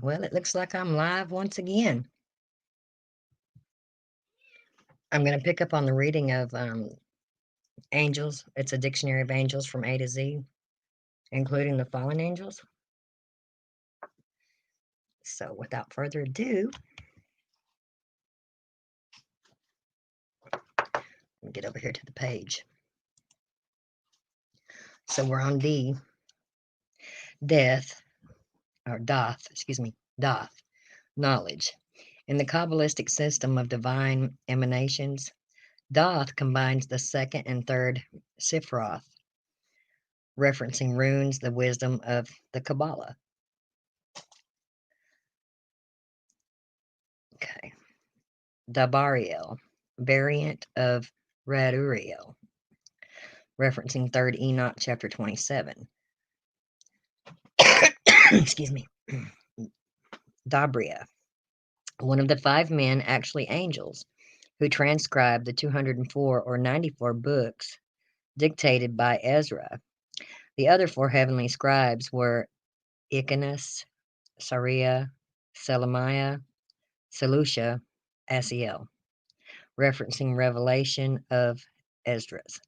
Well, it looks like I'm live once again. I'm going to pick up on the reading of angels. It's a dictionary of angels from A to Z, including the fallen angels. So, without further ado, let me get over here to the page. So, we're on D, death, or doth, excuse me, doth, knowledge. In the Kabbalistic system of divine emanations, doth combines the second and third Sifroth, referencing runes, the wisdom of the Kabbalah. Okay. Dabariel, variant of Raduriel, referencing 3rd Enoch chapter 27. Excuse me. Dabria, one of the 5 men, actually angels, who transcribed the 204 or 94 books dictated by Ezra. The other 4 heavenly scribes were Icanus, Sariah, Selemiah, Seleucia, Asiel, referencing Revelation of Esdras.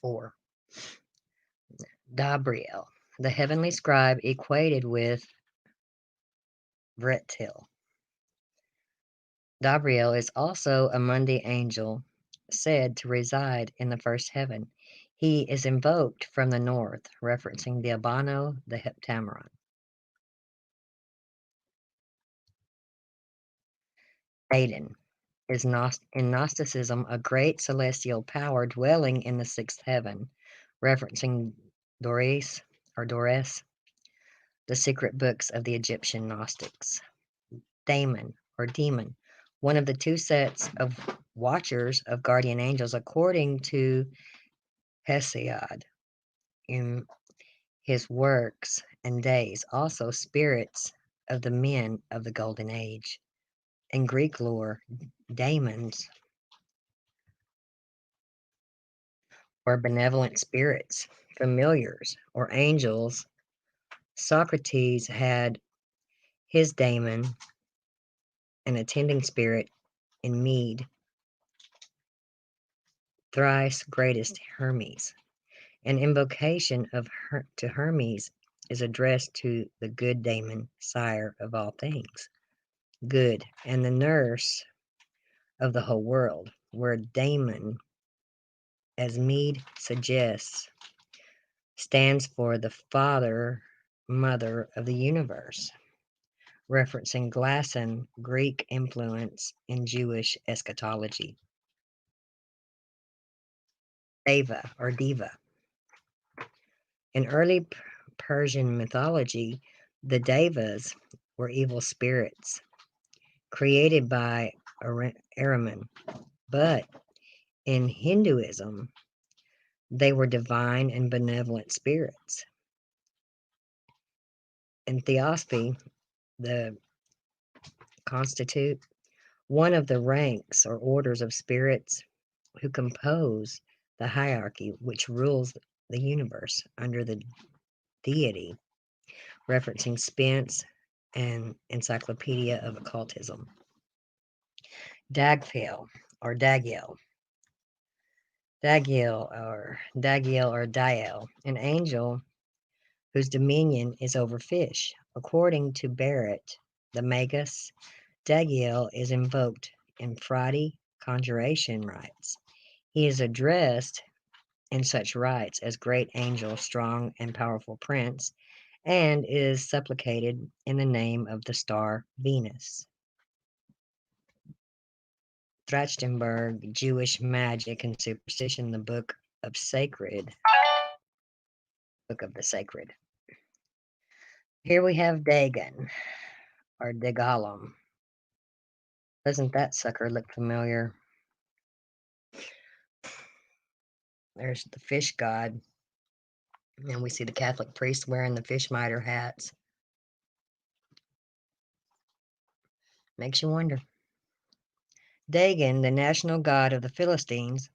4. Dabriel, the heavenly scribe equated with Vretil. Dabriel is also a Monday angel said to reside in the first heaven. He is invoked from the north, referencing the Abano, the Heptameron. Aden is in Gnosticism a great celestial power dwelling in the sixth heaven, referencing Doris or Dores, the secret books of the Egyptian Gnostics. Daemon or demon, one of the 2 sets of watchers of guardian angels, according to Hesiod in his works and days, also spirits of the men of the golden age. In Greek lore, daemons or benevolent spirits, familiars, or angels. Socrates had his daemon, an attending spirit in Mede, thrice greatest Hermes. An invocation to Hermes is addressed to the good daemon, sire of all things, good, and the nurse of the whole world, where daemon, as Mede suggests, stands for the father, mother of the universe, referencing Glasson, Greek influence in Jewish eschatology. Deva or Diva. In early Persian mythology, the Devas were evil spirits created by Ahriman, but in Hinduism, they were divine and benevolent spirits. In Theosophy, the constitute one of the ranks or orders of spirits who compose the hierarchy which rules the universe under the deity, referencing Spence and Encyclopedia of Occultism. Dagfael or Dagiel. Dagiel or Diel, an angel whose dominion is over fish. According to Barrett, the Magus, Dagiel is invoked in Friday conjuration rites. He is addressed in such rites as great angel, strong and powerful prince, and is supplicated in the name of the star Venus. Trachtenberg, Jewish Magic and Superstition, the Book of the Sacred. Here we have Dagon, or Dagalum. Doesn't that sucker look familiar? There's the fish god, and we see the Catholic priests wearing the fish mitre hats. Makes you wonder. Dagon, the national god of the Philistines,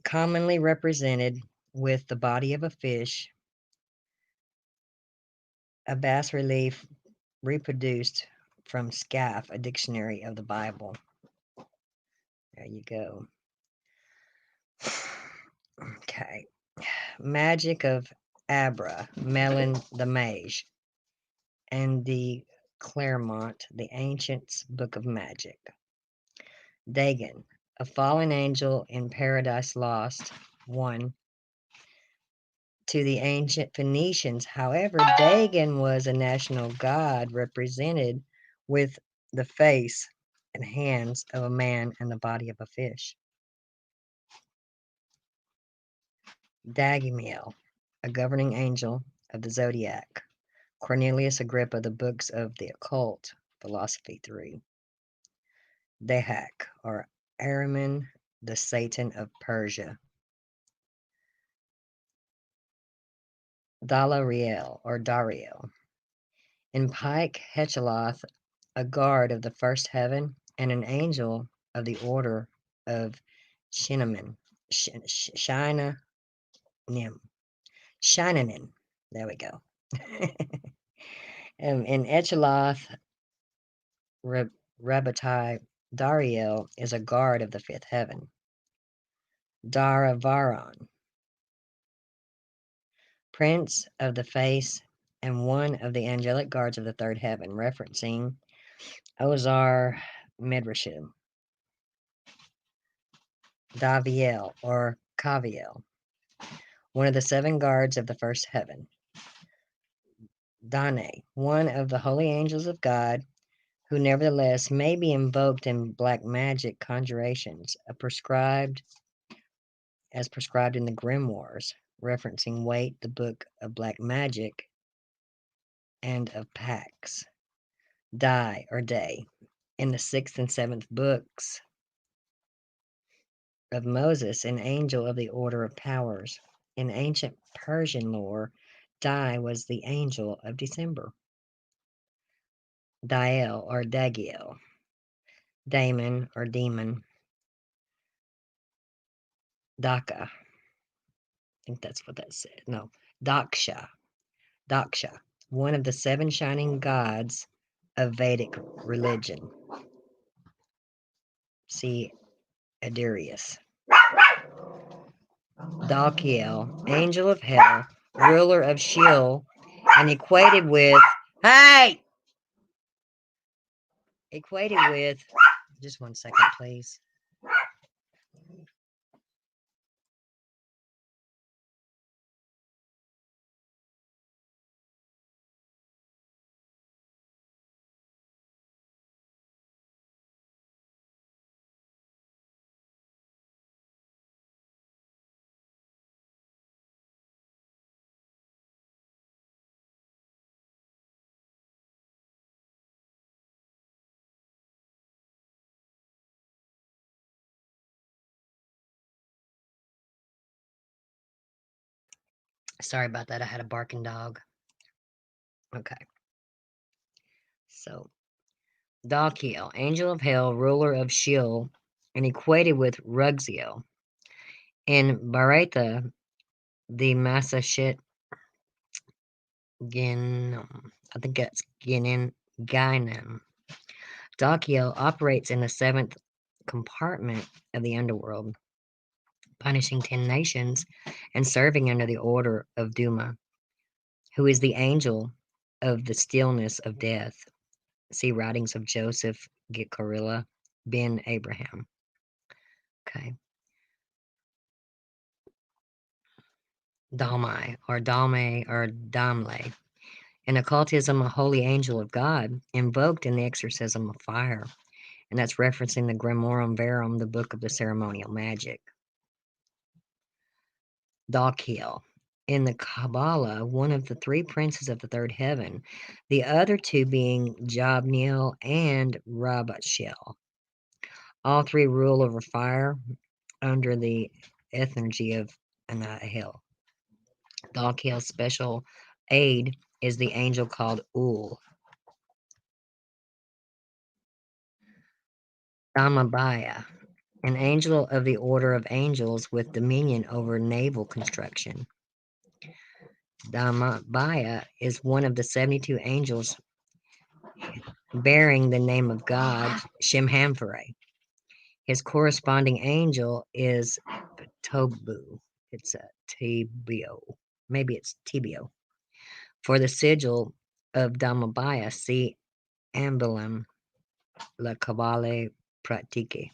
commonly represented with the body of a fish, a bas relief reproduced from Scaff, a dictionary of the Bible. There you go. Okay. Magic of Abra, Melon the Mage, and the Claremont, the Ancients' Book of Magic. Dagon, a fallen angel in Paradise Lost, 1. To the ancient Phoenicians, however, Dagon was a national god represented with the face and hands of a man and the body of a fish. Dagumiel, a governing angel of the zodiac. Cornelius Agrippa, the books of the occult, philosophy 3. Dahak, or Ahriman, the Satan of Persia. Dalariel, or Dariel. In Pike Hechaloth, a guard of the first heaven and an angel of the order of Shinaman, Shinanim, Shinanin. There we go. In Echaloth, Rabbatai, Dariel is a guard of the fifth heaven. Daravaron, prince of the face and one of the angelic guards of the third heaven, referencing Ozar Midrashim. Daviel, or Kaviel, one of the 7 guards of the first heaven. Dane, one of the holy angels of God, who nevertheless may be invoked in black magic conjurations, as prescribed in the grimoires, referencing Waite, the Book of Black Magic, and of Pax. Dai, or Day, in the 6th and 7th books of Moses, an angel of the Order of Powers. In ancient Persian lore, Dai was the angel of December. Dael, or Dagiel, Daemon, or demon. Daka, I think that's what that said. No, Daksha, one of the 7 shining gods of Vedic religion. See Adirius. Dalkiel, angel of hell, ruler of Sheol, and equated with, just one second, please. Sorry about that. I had a barking dog. Okay. So, Dalkiel, angel of hell, ruler of Sheol, and equated with Rugziel. In Baratha, the Masachet Ginum, I think that's Ginem. Dalkiel operates in the 7th compartment of the underworld, punishing 10 nations and serving under the order of Duma, who is the angel of the stillness of death. See writings of Joseph Gikorilla ben Abraham. Okay. Dalmai, or Dalme, or Damle. In occultism, a holy angel of God, invoked in the exorcism of fire. And that's referencing the Grimorum Verum, the book of the ceremonial magic. Dalkiel. In the Kabbalah, one of the 3 princes of the third heaven, the other 2 being Jabniel and Rabatshel. All 3 rule over fire under the ethergy of Anahel. Dalkiel's special aid is the angel called Ul. Damabaya, an angel of the order of angels with dominion over naval construction. Damabaya is one of the 72 angels bearing the name of God, Shemhamphorai. His corresponding angel is Tobu. It's a Tibio. Maybe it's Tibio. For the sigil of Damabaya, see emblem La Kabbale Pratike.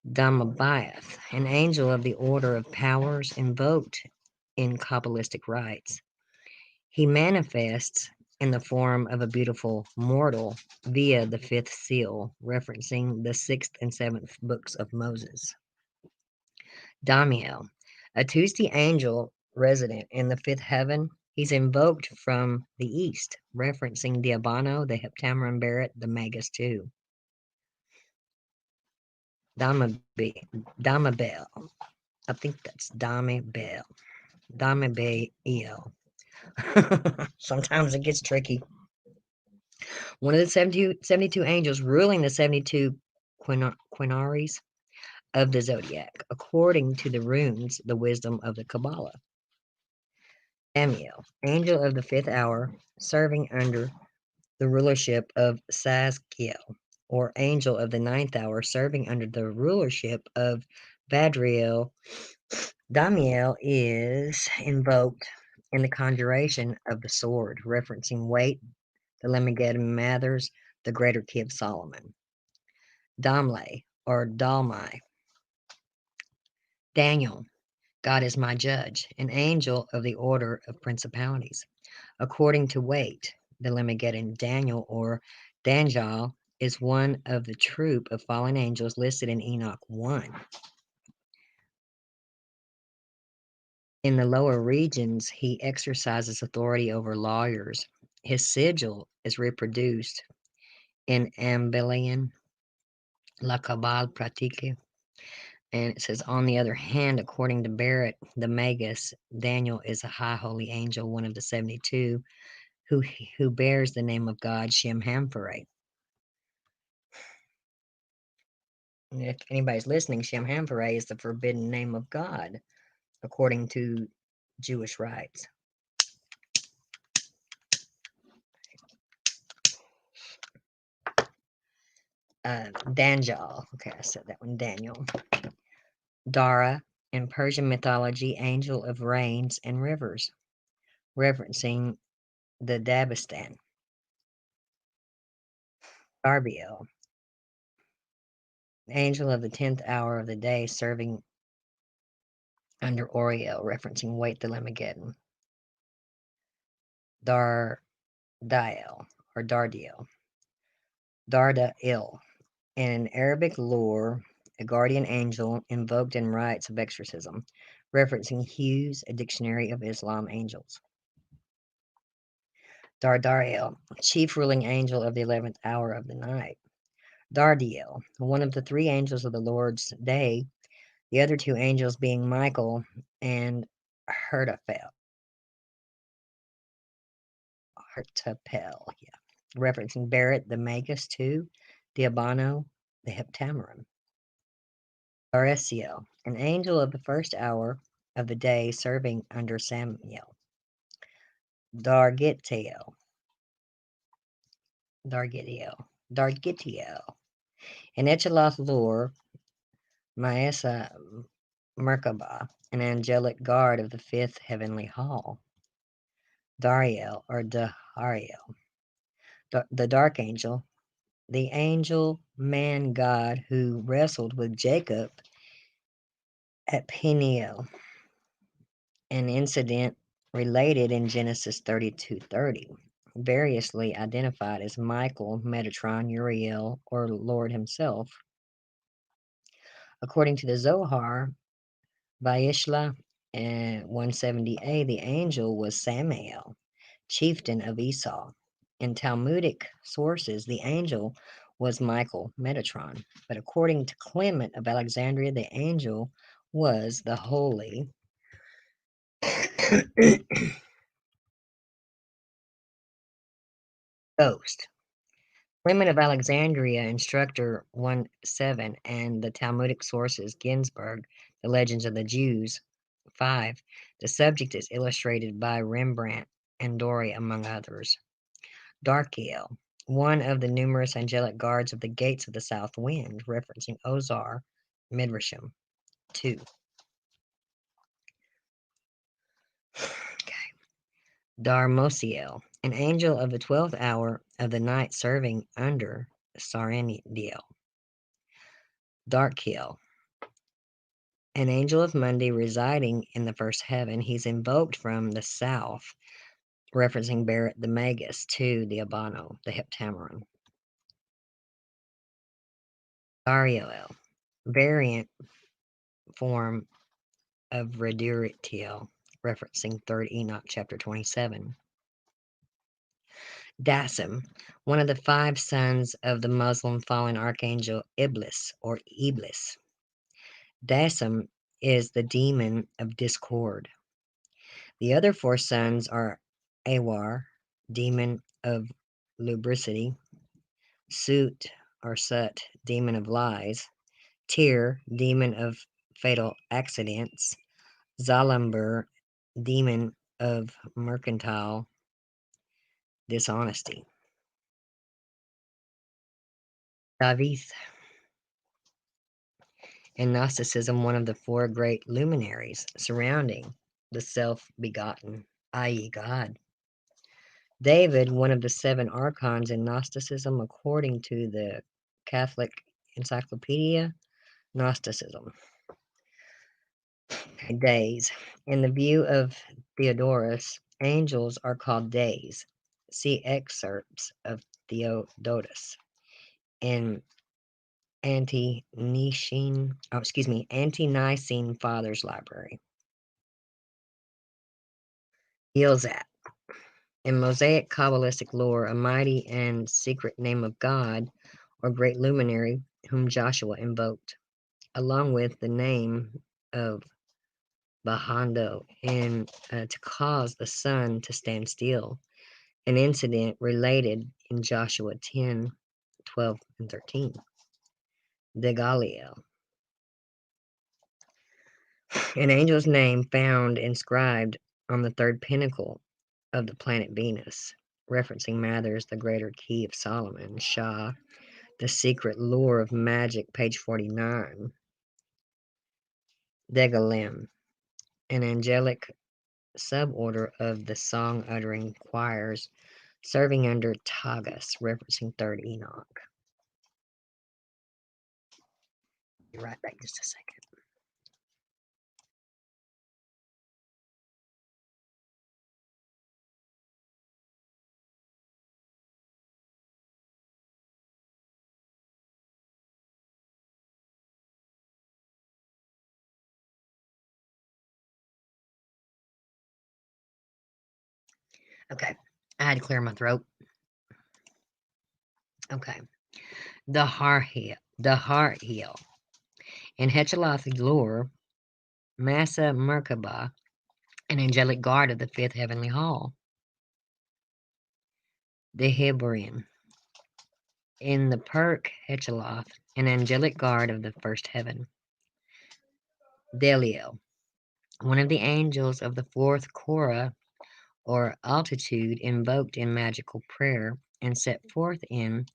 Dhammabayath, an angel of the order of powers invoked in Kabbalistic rites. He manifests in the form of a beautiful mortal via the fifth seal, referencing the sixth and seventh books of Moses. Damiel, a Tuesday angel resident in the fifth heaven, he's invoked from the east, referencing Diabano, the Heptameron Barrett, the Magus too. Damabel, I think that's Damabel. Damabel. Sometimes it gets tricky. One of the 72 angels ruling the 72 quinaries of the zodiac, according to the runes, the wisdom of the Kabbalah. Amiel, angel of the fifth hour, serving under the rulership of Sazkiel, or angel of the ninth hour, serving under the rulership of Badriel. Damiel is invoked in the conjuration of the sword, referencing Wait, the Lemmigeddon Mathers, the greater key of Solomon. Damle, or Dalmai. Daniel, God is my judge, an angel of the order of principalities. According to Wait, the Lemmigeddon Daniel, or Danjal, is one of the troop of fallen angels listed in Enoch 1. In the lower regions, he exercises authority over lawyers. His sigil is reproduced in Ambelian, La Kabbal Pratique. And it says, on the other hand, according to Barrett, the Magus, Daniel is a high holy angel, one of the 72, who bears the name of God, Shemhamphorai. If anybody's listening, Shemhamphorai is the forbidden name of God, according to Jewish rites. Danjal, okay, I said that one, Daniel. Dara, in Persian mythology, angel of rains and rivers, referencing the Dabistan. Darbiel, angel of the 10th hour of the day, serving under Oriel, referencing Wait the Lemmigeddon. Dardiel, or Dardiel. Dardail, in Arabic lore, a guardian angel invoked in rites of exorcism, referencing Hughes, a dictionary of Islam angels. Dardariel, chief ruling angel of the 11th hour of the night. Dardiel, one of the three angels of the Lord's day, the other two angels being Michael and Hertapel, referencing Barrett, the Magus too, Diabano, the Heptameron. Daresiel, an angel of the first hour of the day serving under Samuel. Dargitiel, in Echaloth lore, Maesa Merkabah, an angelic guard of the fifth heavenly hall. Dariel, or Dahariel, the dark angel, the angel man god who wrestled with Jacob at Peniel, an incident related in Genesis 32:30, variously identified as Michael, Metatron, Uriel, or Lord himself. According to the Zohar, Vayishla 170a, the angel was Samael, chieftain of Esau. In Talmudic sources, the angel was Michael, Metatron, but according to Clement of Alexandria, the angel was the Holy Ghost. Clement of Alexandria, Instructor 1:7, and the Talmudic sources, Ginsburg, The Legends of the Jews 5. The subject is illustrated by Rembrandt and Doré, among others. Darkiel, one of the numerous angelic guards of the gates of the south wind, referencing Ozar Midrashim 2. Okay. Darmosiel, an angel of the 12th hour of the night serving under Sarandiel. Darkiel, an angel of Monday residing in the first heaven. He's invoked from the south, referencing Barrett the Magus to the Abano, the Heptameron. Ariel, variant form of Reduritiel, referencing 3rd Enoch chapter 27. Dasim, one of the 5 sons of the Muslim fallen archangel Iblis or Iblis. Dasim is the demon of discord. The other 4 sons are Awar, demon of lubricity; Sut or Sut, demon of lies; Tyr, demon of fatal accidents; Zalambur, demon of mercantile dishonesty. Davith, in Gnosticism, one of the 4 great luminaries surrounding the self-begotten, i.e. God. David, one of the 7 archons in Gnosticism, according to the Catholic Encyclopedia Gnosticism. Days. In the view of Theodorus, angels are called days. See excerpts of Theodotus in Ante-Nicene Fathers Library. Gilzat. In Mosaic Kabbalistic lore, a mighty and secret name of God, or great luminary, whom Joshua invoked, along with the name of Bahando, to cause the sun to stand still, an incident related in Joshua 10, 12, and 13. Degaliel, an angel's name found inscribed on the 3rd pinnacle of the planet Venus, referencing Mather's The Greater Key of Solomon, Shah, The Secret Lore of Magic, page 49. Degalim, an angelic suborder of the song-uttering choirs serving under Tagus, referencing 3rd Enoch. Be right back just a second. Okay, I had to clear my throat. Okay, the heart heel. In Hetchelothic lore, Massa Merkaba, an angelic guard of the 5th heavenly hall. The Hebrian. In the Perk Hetcheloth, an angelic guard of the 1st heaven. Deliel, one of the angels of the 4th Korah, or altitude, invoked in magical prayer and set forth in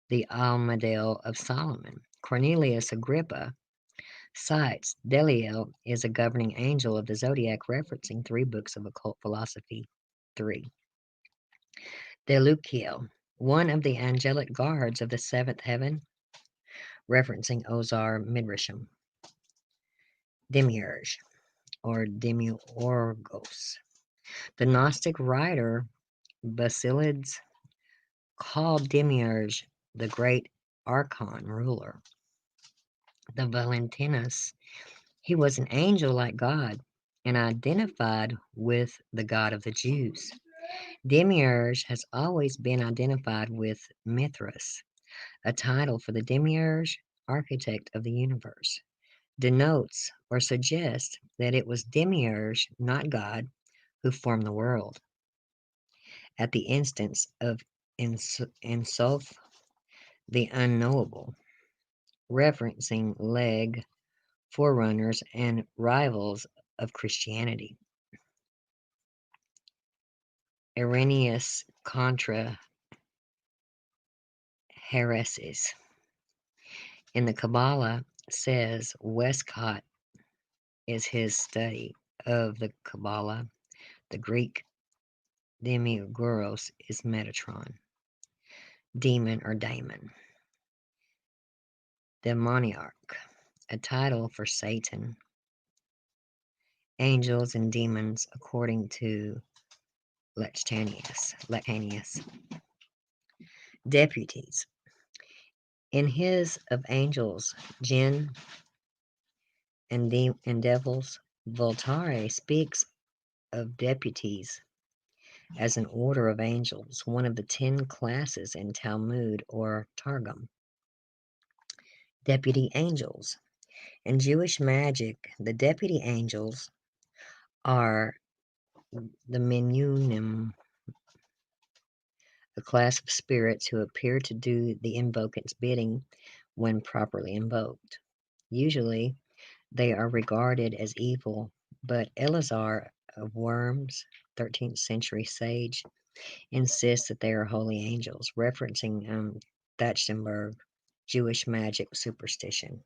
the Almadale of Solomon. Cornelius Agrippa cites Deliel is a governing angel of the zodiac, referencing 3 books of occult philosophy 3. Delukiel, one of the angelic guards of the 7th heaven, referencing Ozar Midrashim. Demiurge, or Demiurgos. The Gnostic writer Basilides called Demiurge the great archon ruler. The Valentinus, he was an angel like God and identified with the God of the Jews. Demiurge has always been identified with Mithras, a title for the demiurge, architect of the universe. Denotes or suggests that it was Demiurge, not God, who formed the world. At the instance of Ensolf, the unknowable, referencing Leg, forerunners, and rivals of Christianity. Irenaeus contra Hereses in the Kabbalah says Westcott is his study of the Kabbalah. The Greek demiurgos is Metatron, demon or daemon. Demoniarch, a title for Satan, angels and demons according to Lactantius. Deputies. In his Of Angels, Jinn, and devils, Voltaire speaks of deputies as an order of angels, one of the 10 classes in Talmud or Targum. Deputy angels. In Jewish magic, the deputy angels are the Menunim, a class of spirits who appear to do the invocant's bidding when properly invoked. Usually, they are regarded as evil, but Eleazar of Worms, 13th century sage, insists that they are holy angels, referencing Thachtenberg, Jewish magic superstition.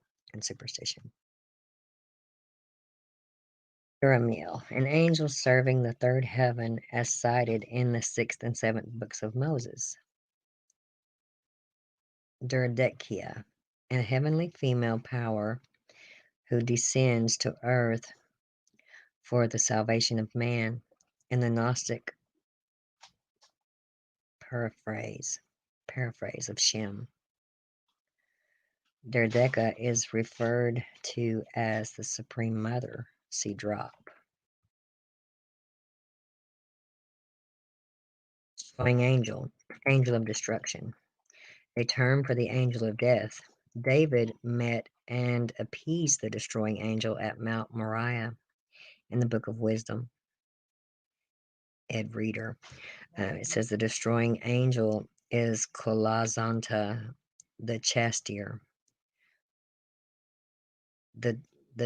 Jeremiel, an angel serving the third heaven as cited in the 6th and 7th books of Moses. Derdechia, a heavenly female power who descends to earth for the salvation of man. In the Gnostic paraphrase of Shem, Derdeka is referred to as the Supreme Mother. See drop. Destroying angel, angel of destruction, a term for the angel of death. David met and appeased the destroying angel at Mount Moriah in the Book of Wisdom. Ed Reader. It says the destroying angel is Kolazanta the Chastier. The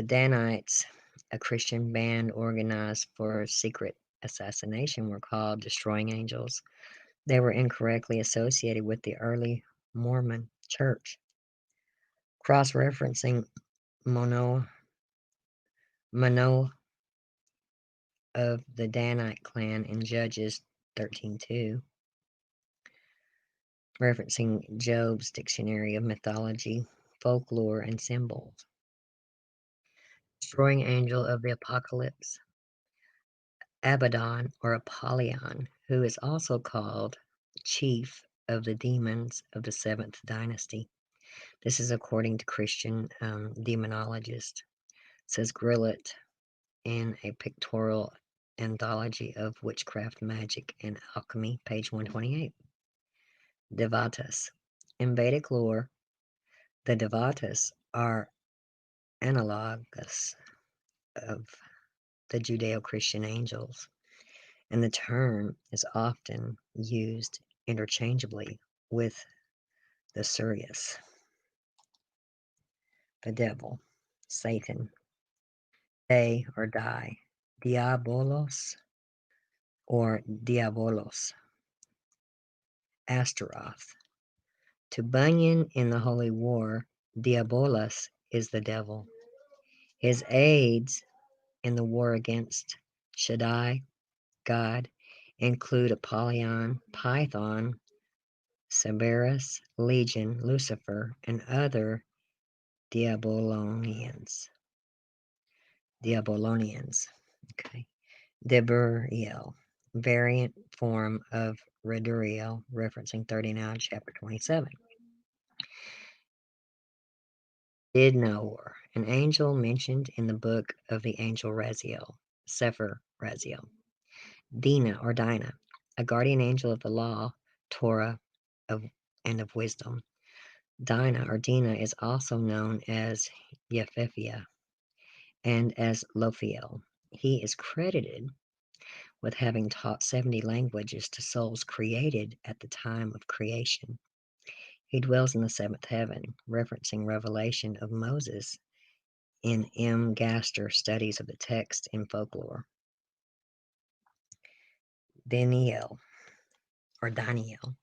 Danites, a Christian band organized for secret assassination, were called destroying angels. They were incorrectly associated with the early Mormon church. Cross-referencing Manoah of the Danite clan in Judges 13:2, referencing Job's Dictionary of Mythology, Folklore, and Symbols. Destroying angel of the Apocalypse, Abaddon or Apollyon, who is also called chief of the demons of the 7th dynasty. This is according to Christian demonologist. Says Grillet in a pictorial anthology of witchcraft, magic, and alchemy, page 128. Devatas. In Vedic lore, the Devatas are analogous of the Judeo-Christian angels, and the term is often used interchangeably with the Sirius. The devil, Satan, day or die, Diabolos or Diabolos, Astaroth. To Bunyan in the Holy War, Diabolos is the devil. His aides in the war against Shaddai, God, include Apollyon, Python, Cerberus, Legion, Lucifer, and other Diabolonians. Okay. Deburiel, variant form of Reduriel, referencing 39, chapter 27. Idnor, an angel mentioned in the book of the angel Raziel, Sefer Raziel. Dina or Dinah, a guardian angel of the law, Torah, and of wisdom. Dinah or Dina is also known as Yefefia and as Lophiel. He is credited with having taught 70 languages to souls created at the time of creation. He dwells in the 7th heaven, referencing Revelation of Moses in M. Gaster Studies of the Text in Folklore. Daniel, or Daniel,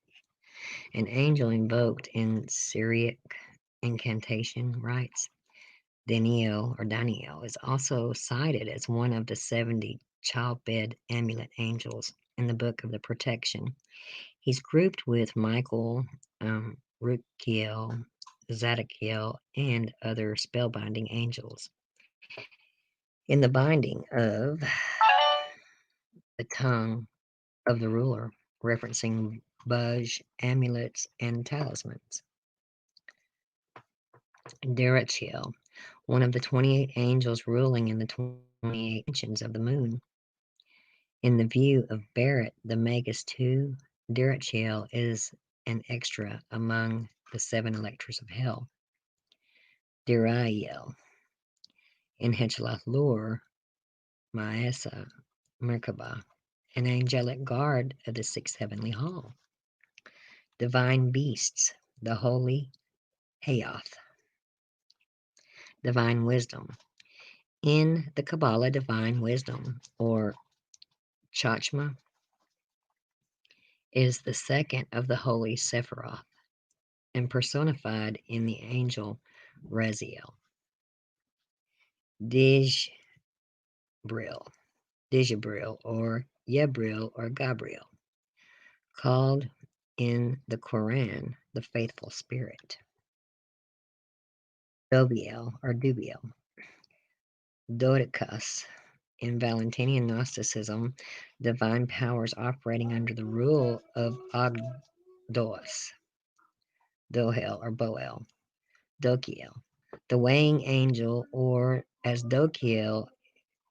an angel invoked in Syriac incantation rites. Daniel, or Daniel, is also cited as one of the 70 childbed amulet angels in the Book of the Protection. He's grouped with Michael, Rukiel, Zadkiel, and other spellbinding angels. In the binding of the tongue of the ruler, referencing Buj, amulets, and talismans. Darachiel, one of the 28 angels ruling in the 28 dimensions of the moon. In the view of Barrett, the Magus II, Darachiel is an extra among the 7 electors of hell. Dariel, in Hetchelath lore, Maesa, Merkabah, an angelic guard of the 6th heavenly hall. Divine beasts, the holy Hayoth. Divine wisdom. In the Kabbalah, divine wisdom, or Chachma, is the second of the holy Sephiroth and personified in the angel Raziel. Dijbril, or Yebril, or Gabriel, called in the Quran the faithful spirit. Dobiel, or Dubiel. Dodicus, in Valentinian Gnosticism, divine powers operating under the rule of Ogdoas. Dohel, or Boel. Dokiel, the weighing angel, or as Dokiel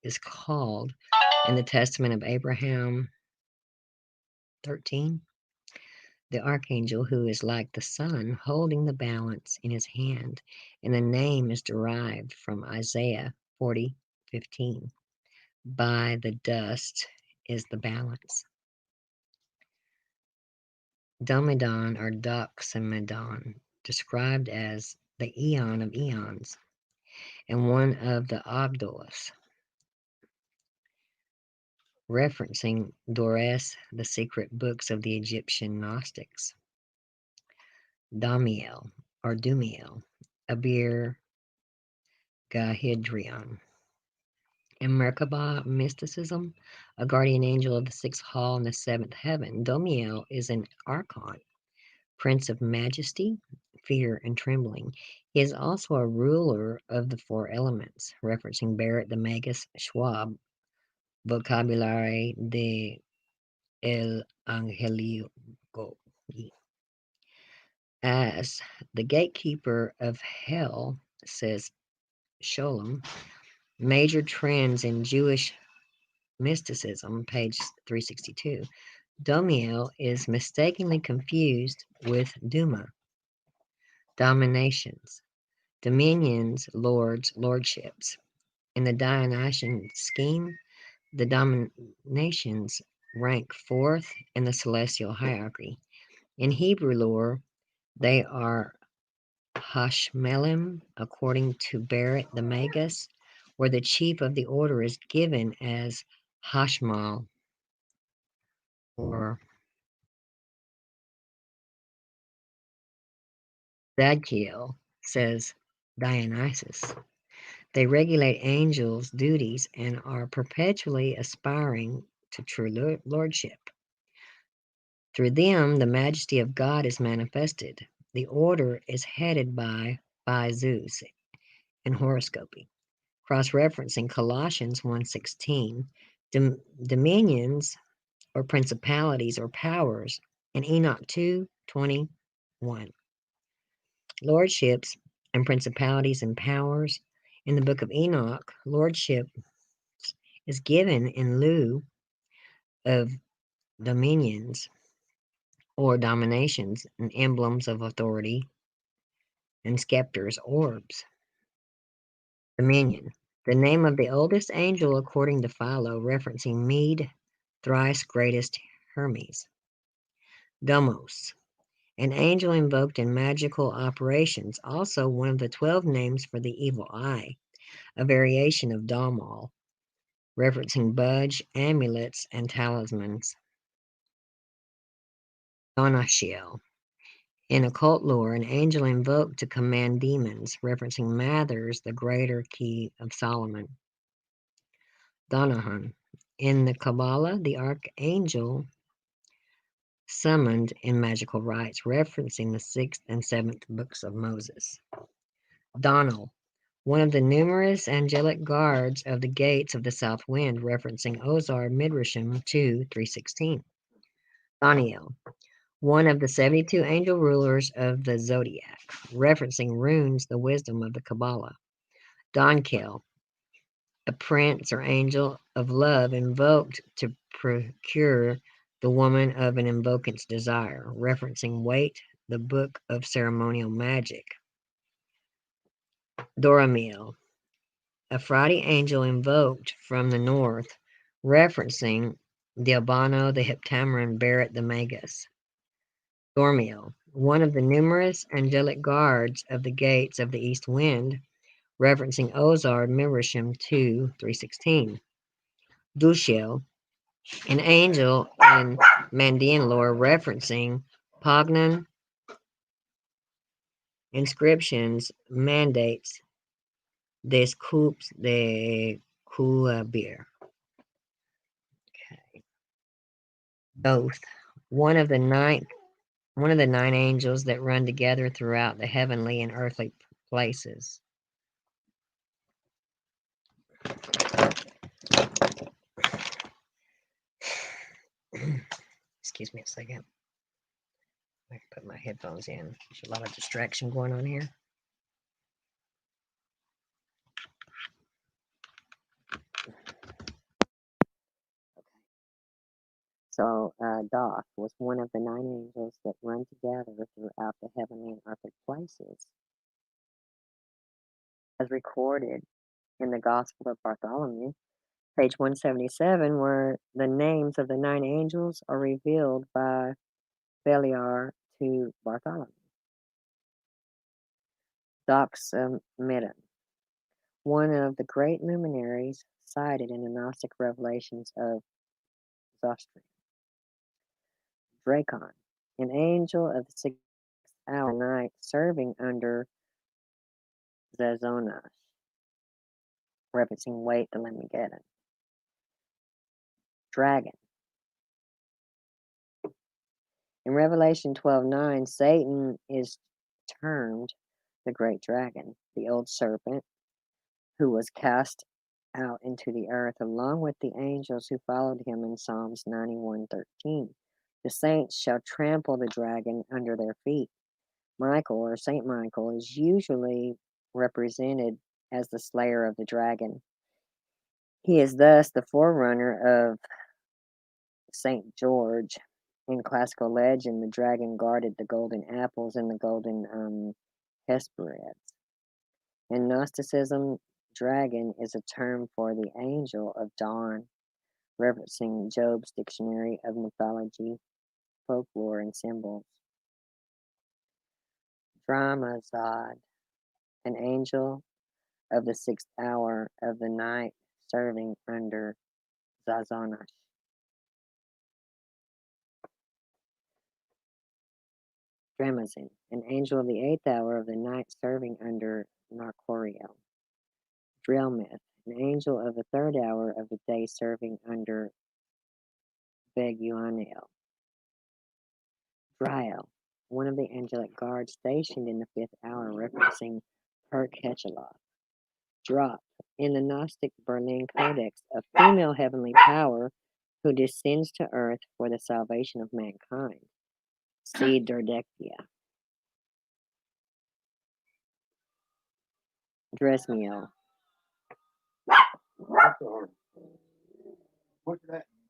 is called in the Testament of Abraham 13, the archangel who is like the sun holding the balance in his hand, and the name is derived from Isaiah 40:15. By the dust is the balance. Domedon, or Doxamedon, described as the eon of eons, and one of the Ogdoas, referencing Dores, the secret books of the Egyptian Gnostics. Damiel, or Dumiel, Abir Gahidrion. In Merkabah mysticism, a guardian angel of the 6th hall in the 7th heaven, Domiel is an archon, prince of majesty, fear, and trembling. He is also a ruler of the 4 elements, referencing Barrett the Magus Schwab, Vocabulary de El Angelio. As the gatekeeper of hell, says Sholem, major trends in Jewish mysticism, page 362, Domiel is mistakenly confused with Duma, dominations, dominions, lords, lordships. In the Dionysian scheme, the dominations rank 4th in the celestial hierarchy. In Hebrew lore, they are Hashmelim, according to Barrett the Magus, where the chief of the order is given as Hashmal, or Zadkiel, says Dionysus. They regulate angels' duties and are perpetually aspiring to true lordship. Through them, the majesty of God is manifested. The order is headed by Zeus in horoscopy. Cross-referencing Colossians 1:16, dominions or principalities or powers in Enoch 2:21. Lordships and principalities and powers in the book of Enoch, lordship is given in lieu of dominions or dominations and emblems of authority and scepters, orbs. Dominion, the name of the oldest angel according to Philo, referencing Mede, thrice greatest Hermes. Domos, an angel invoked in magical operations, also one of the 12 names for the evil eye. a variation of Damal, referencing budge, amulets, and talismans. Donashiel. In occult lore, an angel invoked to command demons, referencing Mathers, the greater key of Solomon. Donahan. In the Kabbalah, the archangel summoned in magical rites, referencing the 6th and 7th books of Moses. Donal, one of the numerous angelic guards of the gates of the south wind, referencing Ozar Midrashim 2:316. Daniel, one of the 72 angel rulers of the zodiac, referencing runes, the wisdom of the Kabbalah. Donkel, a prince or angel of love invoked to procure the woman of an invocant's desire, referencing Wait, the book of ceremonial magic. Doramiel, a Friday angel invoked from the north, referencing the Albano, the Heptameron, Barrett, the Magus. Dormiel, one of the numerous angelic guards of the gates of the east wind, referencing Ozar Midrashim 2:316. Dushiel, an angel in Mandean lore, referencing Pagnan inscriptions, mandates des coupes de Kuabir. Okay. Both, one of the nine angels that run together throughout the heavenly and earthly places. Excuse me a second. I can put my headphones in. There's a lot of distraction going on here. So, Doth was one of the 9 angels that run together throughout the heavenly and earthly places. As recorded in the Gospel of Bartholomew, page 177, where the names of the 9 angels are revealed by Beliar to Bartholomew. Doxamidon, one of the great luminaries cited in the Gnostic revelations of Zoroastrian. Dracon, an angel of the 6th hour night, serving under Zazonas, referencing Wait the Lemmigeddon. Dragon. In Revelation 12:9, Satan is termed the great dragon, the old serpent, who was cast out into the earth along with the angels who followed him in Psalms 91:13. The saints shall trample the dragon under their feet. Michael, or Saint Michael, is usually represented as the slayer of the dragon. He is thus the forerunner of Saint George. In classical legend, the dragon guarded the golden apples and the golden Hesperids. In Gnosticism, dragon is a term for the angel of dawn, referencing Job's Dictionary of Mythology, Folklore, and Symbols. Dramazad, an angel of the 6th hour of the night, serving under Zazonash. Dramazin, an angel of the 8th hour of the night, serving under Narcoriel. Drelmith, an angel of the 3rd hour of the day, serving under Beguaniel. Driel, one of the angelic guards stationed in the 5th hour, referencing Perk-Hechaloth. Drop, in the Gnostic Berlin Codex, a female heavenly power who descends to earth for the salvation of mankind. See Derdektia. Dresmiel,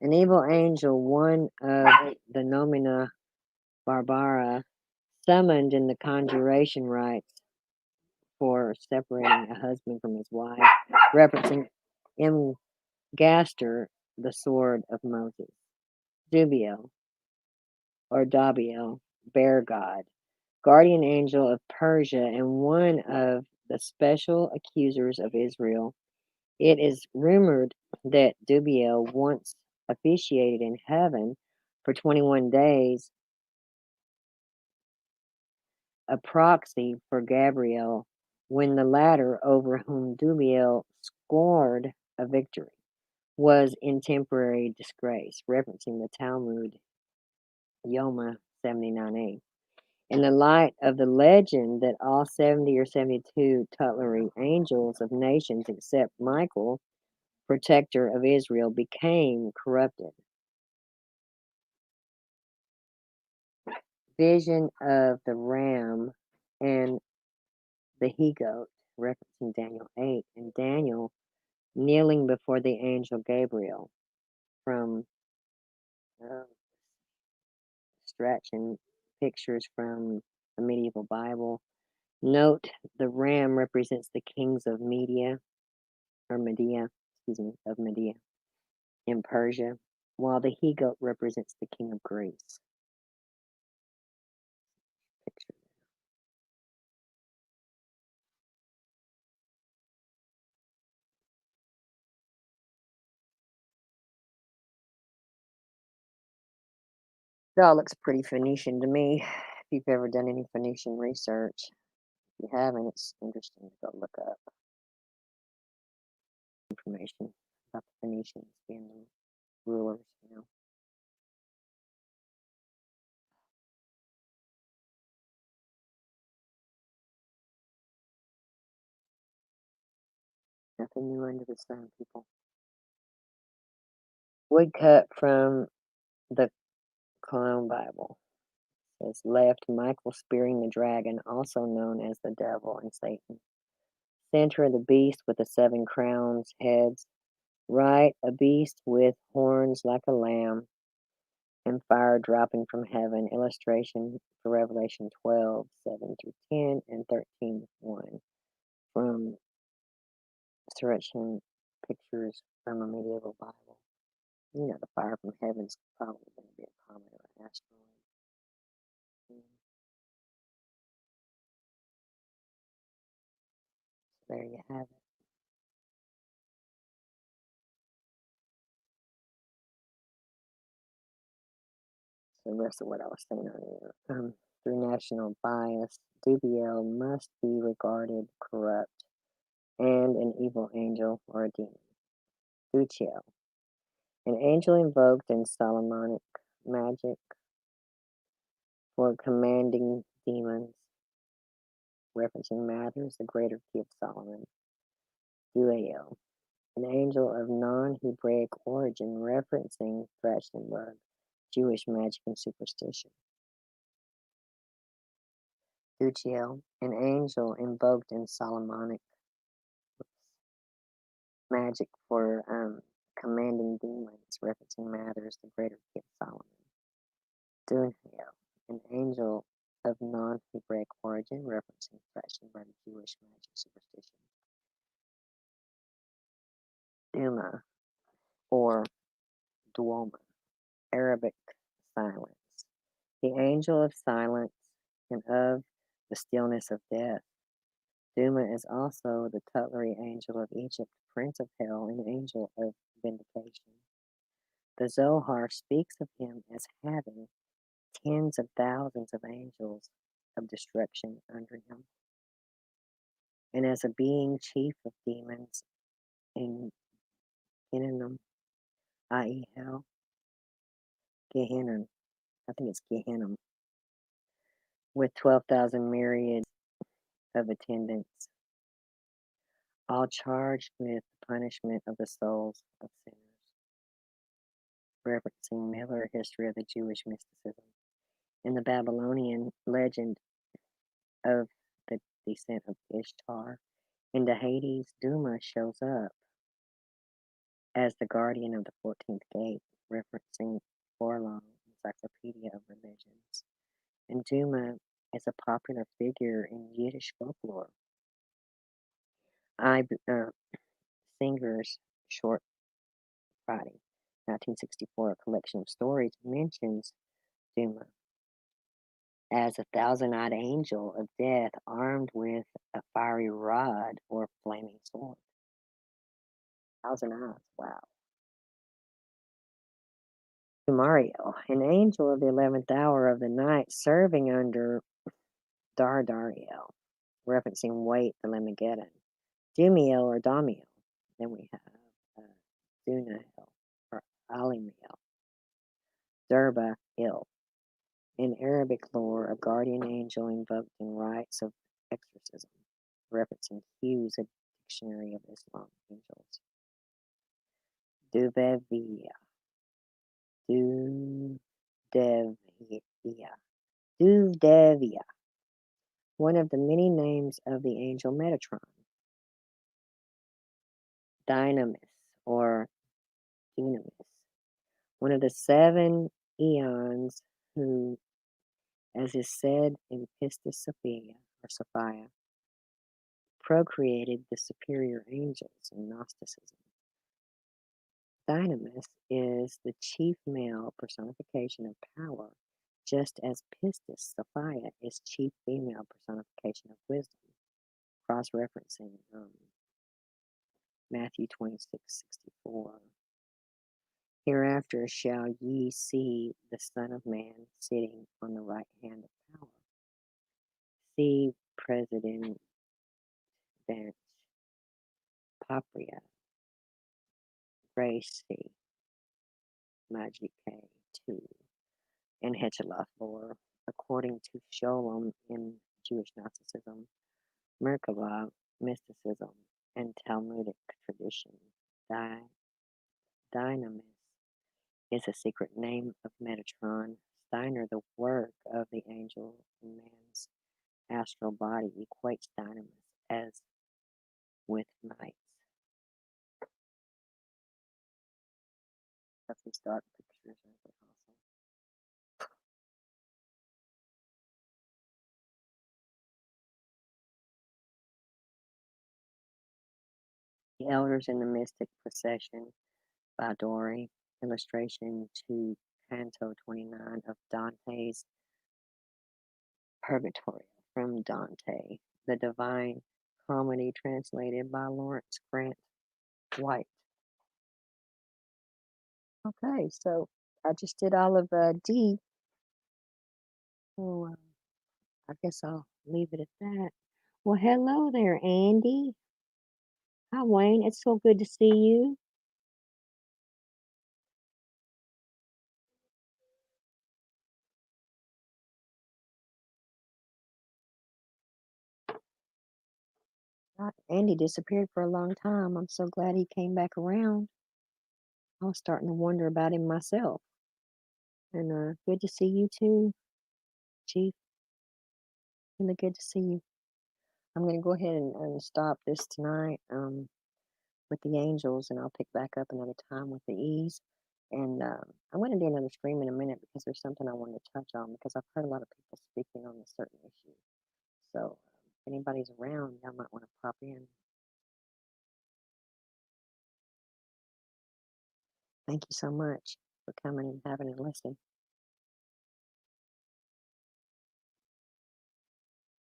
an evil angel, one of the Nomina Barbara, summoned in the conjuration rites for separating a husband from his wife, referencing Gaster, the sword of Moses. Dubiel, or Dabiel, bear god, guardian angel of Persia, and one of the special accusers of Israel. It is rumored that Dubiel once officiated in heaven for 21 days, a proxy for Gabriel, when the latter, over whom Dubiel scored a victory, was in temporary disgrace, referencing the Talmud Yoma 79a. In the light of the legend that all 70 or 72 Tutlery angels of nations except Michael, protector of Israel, became corrupted. Vision of the ram and the he-goat, referencing Daniel 8, and Daniel kneeling before the angel Gabriel from uh, Strachan pictures from the medieval Bible. Note the ram represents the kings of Media, of Media in Persia, while the he-goat represents the king of Greece. Picture. It all looks pretty Phoenician to me. If you've ever done any Phoenician research, if you haven't, it's interesting to go look up information about the Phoenicians being the rulers, you know. Nothing new under the sun, people. Woodcut from the Cologne Bible says, left Michael spearing the dragon, also known as the devil and Satan. Center of the beast with the 7 crowns, heads. Right, a beast with horns like a lamb and fire dropping from heaven. Illustration for Revelation 12, 7 through 10 and 13, 1. From Surrection Pictures from a Medieval Bible. You know, the fire from heaven's probably going to be a comet or an asteroid. So there you have it. The rest of what I was saying earlier. Through national bias, Dubiel must be regarded corrupt and an evil angel or a demon. Duchiel, an angel invoked in Solomonic magic for commanding demons, referencing Matters, the greater key of Solomon. Duael, an angel of non-Hebraic origin, referencing Trachtenberg, Jewish magic and superstition. Duchiel, an angel invoked in Solomonic magic for commanding demons, referencing Matters, the greater key of Solomon. Dunhiel, an angel of non-Hebraic origin, referencing Trachtenberg, Jewish magic superstition. Duma, or Duoma, Arabic silence, the angel of silence and of the stillness of death. Duma is also the Tutlery angel of Egypt, prince of hell, and angel of vindication. The Zohar speaks of him as having tens of thousands of angels of destruction under him, and as a being chief of demons in Gehinnom, i.e. hell. Gehinnom, I think it's Gehinnom, with 12,000 myriads of attendants, all charged with the punishment of the souls of sinners, referencing Miller history of the Jewish mysticism. In the Babylonian legend of the descent of Ishtar into Hades, Duma shows up as the guardian of the 14th gate, referencing Forlong, Encyclopedia of Religions. And Duma is a popular figure in Yiddish folklore. Singer's short Friday, 1964, a collection of stories, mentions Duma. as a thousand-eyed angel of death armed with a fiery rod or flaming sword. Thousand eyes, wow. Dumariel, an angel of the 11th hour of the night, serving under Dardariel, referencing Wait the Lemageddon. Dumiel or Damiel. Then we have Dunael or Alimiel. Durba Il. In Arabic lore, a guardian angel invoked in rites of exorcism, referencing Hughes, a dictionary of Islam angels. Duvevia. Duvdevia. One of the many names of the angel Metatron. Dynamis or Dunamis. One of the 7 eons who, as is said in Pistis Sophia, procreated the superior angels in Gnosticism. Dynamis is the chief male personification of power, just as Pistis Sophia is chief female personification of wisdom, cross-referencing Matthew 26:64. Hereafter shall ye see the Son of Man sitting on the right hand of power. See President Bench, Papria, Gracie, Magic K2, and Hetcheloff lore. According to Sholem in Jewish Gnosticism, Merkabah mysticism, and Talmudic tradition, Dynamis is a secret name of Metatron. Steiner, the work of the angel in man's astral body, equates Dynamis as with knights. That's these dark pictures are awesome. The Elders in the Mystic Procession by Dori. Illustration to Canto 29 of Dante's Purgatorio from Dante, the Divine Comedy, translated by Lawrence Grant White. Okay, so I just did all of D. So I guess I'll leave it at that. Well, hello there, Andy. Hi, Wayne. It's so good to see you. Andy disappeared for a long time. I'm so glad he came back around. I was starting to wonder about him myself. And good to see you too, Chief. Really good to see you. I'm going to go ahead and stop this tonight with the angels, and I'll pick back up another time with the E's. And I'm going to do another stream in a minute because there's something I wanted to touch on because I've heard a lot of people speaking on this certain issue. So if anybody's around, y'all might want to pop in. Thank you so much for coming and having a listen.